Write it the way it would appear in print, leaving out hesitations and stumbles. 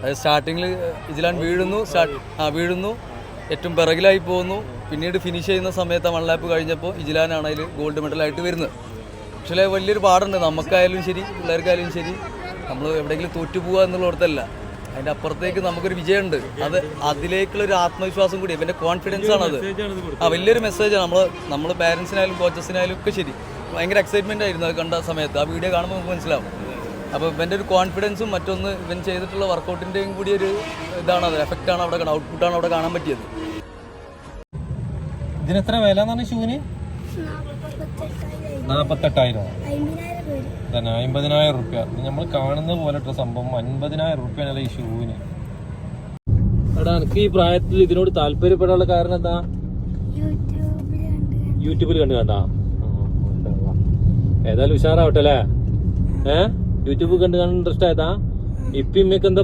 അതായത് സ്റ്റാർട്ടിങ്ങിൽ ഇജിലാൻ വീഴുന്നു, ഏറ്റവും പിറകിലായി പോകുന്നു. പിന്നീട് ഫിനിഷ് ചെയ്യുന്ന സമയത്ത് 1 ലാപ്പ് കഴിഞ്ഞപ്പോൾ ഇജിലാനാണ് അതിൽ ഗോൾഡ് മെഡലായിട്ട് വരുന്നത്. പക്ഷേ വലിയൊരു പാടുണ്ട്, നമുക്കായാലും ശരി പിള്ളേർക്കായാലും ശരി. നമ്മൾ എവിടെയെങ്കിലും തോറ്റുപോകുക എന്നുള്ളിടത്തല്ല, അതിൻ്റെ അപ്പുറത്തേക്ക് നമുക്കൊരു വിജയമുണ്ട്. അതിലേക്കുള്ളൊരു ആത്മവിശ്വാസം കൂടി, ഇവൻ്റെ കോൺഫിഡൻസ് ആണത്. വലിയൊരു മെസ്സേജാണ്. നമ്മൾ പാരൻസിനായാലും കോച്ചസിനായാലും ഒക്കെ ശരി ഭയങ്കര എക്സൈറ്റ്മെൻ്റ് ആയിരുന്നു അത് കണ്ട സമയത്ത്. ആ വീഡിയോ കാണുമ്പോൾ നമുക്ക് മനസ്സിലാവും. അപ്പോൾ ഇവൻ്റെ ഒരു കോൺഫിഡൻസും മറ്റൊന്ന് ഇവൻ ചെയ്തിട്ടുള്ള വർക്കൗട്ടിൻ്റെയും കൂടി ഒരു ഇതാണ്, അത് എഫക്റ്റാണ് അവിടെ, ഔട്ട്പുട്ടാണ് അവിടെ കാണാൻ പറ്റിയത്. ഇതിനെത്ര വില എന്നാണ് ഷൂവിന്? 48,000. തന്നെ 50,000 റുപ്യ. നമ്മൾ കാണുന്ന പോലെ സംഭവം 50,000 റുപ്യാണല്ലോ ഈ ഷൂവിന്. എടാ, എനിക്ക് ഈ പ്രായത്തിൽ ഇതിനോട് താല്പര്യപ്പെടാനുള്ള കാരണം എന്താ? യൂട്യൂബിൽ കണ്ടാ? ഏതായാലും ഉഷാറാവട്ടെ അല്ലേ? യൂട്യൂബ് കണ്ട് ഇൻട്രസ്റ്റ് ആയതാ? ഇപ്പം ഇമ്മക്ക് എന്താ